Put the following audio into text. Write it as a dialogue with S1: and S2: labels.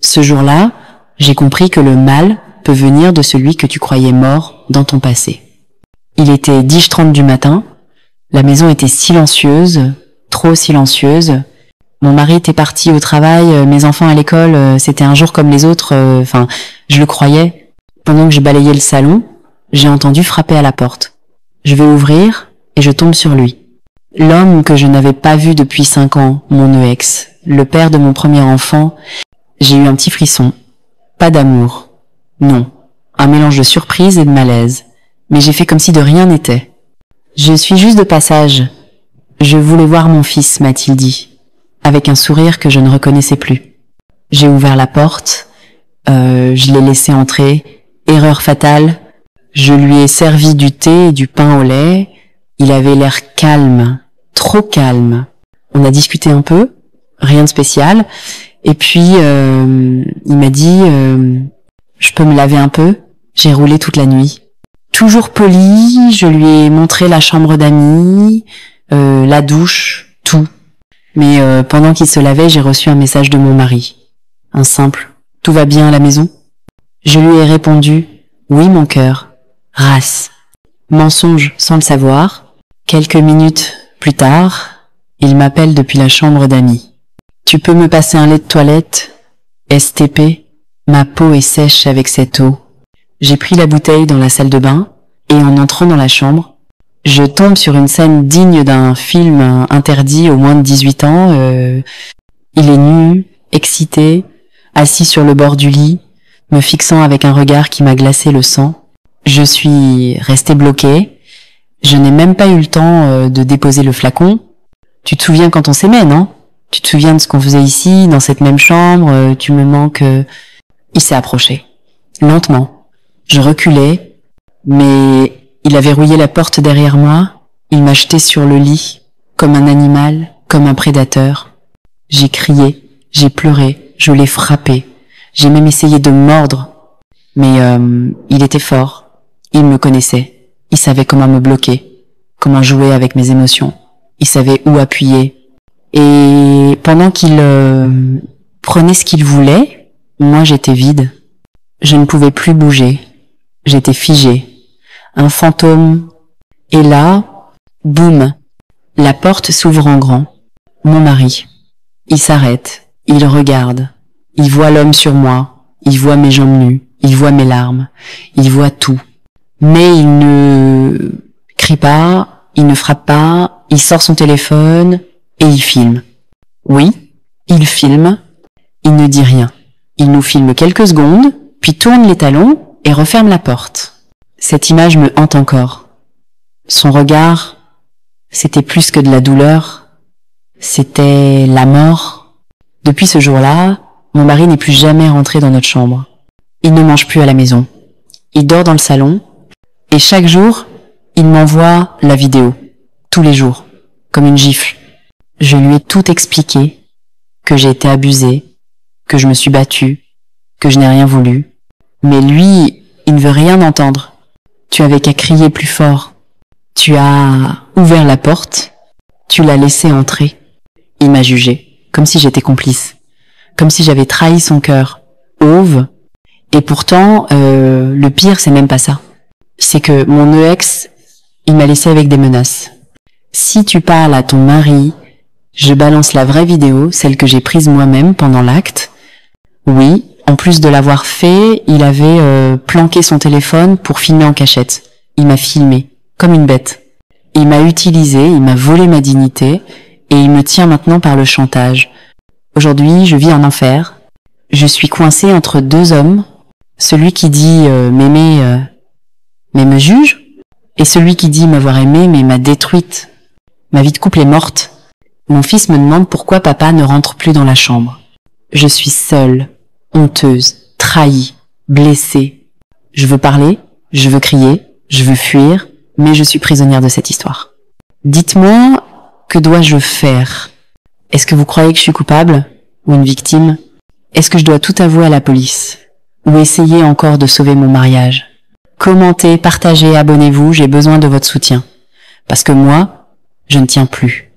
S1: Ce jour-là, j'ai compris que le mal peut venir de celui que tu croyais mort dans ton passé. Il était 10h30 du matin, la maison était silencieuse, trop silencieuse. Mon mari était parti au travail, mes enfants à l'école, c'était un jour comme les autres, je le croyais. Pendant que je balayais le salon, j'ai entendu frapper à la porte. Je vais ouvrir et je tombe sur lui. L'homme que je n'avais pas vu depuis 5 ans, mon ex, le père de mon premier enfant. J'ai eu un petit frisson. Pas d'amour. Non. Un mélange de surprise et de malaise. Mais j'ai fait comme si de rien n'était. Je suis juste de passage. Je voulais voir mon fils, m'a-t-il dit, avec un sourire que je ne reconnaissais plus. J'ai ouvert la porte, je l'ai laissé entrer. Erreur fatale. Je lui ai servi du thé et du pain au lait. Il avait l'air calme, trop calme. On a discuté un peu, rien de spécial. Et puis, il m'a dit, je peux me laver un peu? J'ai roulé toute la nuit. Toujours poli, je lui ai montré la chambre d'amis, la douche, tout. Mais pendant qu'il se lavait, j'ai reçu un message de mon mari. Un simple « Tout va bien à la maison ?» Je lui ai répondu « Oui, mon cœur. » Race. Mensonge sans le savoir. Quelques minutes plus tard, il m'appelle depuis la chambre d'amis. « Tu peux me passer un lait de toilette? STP, ma peau est sèche avec cette eau. » J'ai pris la bouteille dans la salle de bain et en entrant dans la chambre, je tombe sur une scène digne d'un film interdit aux moins de 18 ans. Il est nu, excité, assis sur le bord du lit, me fixant avec un regard qui m'a glacé le sang. Je suis restée bloquée. Je n'ai même pas eu le temps de déposer le flacon. Tu te souviens quand on s'aimait, non? Tu te souviens de ce qu'on faisait ici, dans cette même chambre? Tu me manques... Il s'est approché, lentement. Je reculais, mais il a verrouillé la porte derrière moi. Il m'a jeté sur le lit, comme un animal, comme un prédateur. J'ai crié, j'ai pleuré, je l'ai frappé. J'ai même essayé de mordre. Mais il était fort. Il me connaissait. Il savait comment me bloquer, comment jouer avec mes émotions. Il savait où appuyer. Et pendant qu'il prenait ce qu'il voulait, moi j'étais vide. Je ne pouvais plus bouger. J'étais figée. Un fantôme. Et là, boum, la porte s'ouvre en grand. Mon mari. Il s'arrête. Il regarde. Il voit l'homme sur moi. Il voit mes jambes nues. Il voit mes larmes. Il voit tout. Mais il ne crie pas. Il ne frappe pas. Il sort son téléphone et il filme. Oui, il filme. Il ne dit rien. Il nous filme quelques secondes, puis tourne les talons et referme la porte. Cette image me hante encore. Son regard, c'était plus que de la douleur, c'était la mort. Depuis ce jour-là, mon mari n'est plus jamais rentré dans notre chambre. Il ne mange plus à la maison. Il dort dans le salon, et chaque jour, il m'envoie la vidéo, tous les jours, comme une gifle. Je lui ai tout expliqué, que j'ai été abusée, que je me suis battue, que je n'ai rien voulu. Mais lui, il ne veut rien entendre. Tu avais qu'à crier plus fort. Tu as ouvert la porte. Tu l'as laissé entrer. Il m'a jugée, comme si j'étais complice. Comme si j'avais trahi son cœur. Auve. Et pourtant, le pire, c'est même pas ça. C'est que mon ex, il m'a laissé avec des menaces. Si tu parles à ton mari, je balance la vraie vidéo, celle que j'ai prise moi-même pendant l'acte. Oui. En plus de l'avoir fait, il avait planqué son téléphone pour filmer en cachette. Il m'a filmé, comme une bête. Il m'a utilisé, il m'a volé ma dignité, et il me tient maintenant par le chantage. Aujourd'hui, je vis en enfer. Je suis coincée entre deux hommes. Celui qui dit m'aimer, mais me juge, et celui qui dit m'avoir aimé, mais m'a détruite. Ma vie de couple est morte. Mon fils me demande pourquoi papa ne rentre plus dans la chambre. Je suis seule. Honteuse, trahie, blessée. Je veux parler, je veux crier, je veux fuir, mais je suis prisonnière de cette histoire. Dites-moi, que dois-je faire? Est-ce que vous croyez que je suis coupable ou une victime? Est-ce que je dois tout avouer à la police? Ou essayer encore de sauver mon mariage? Commentez, partagez, abonnez-vous, j'ai besoin de votre soutien. Parce que moi, je ne tiens plus.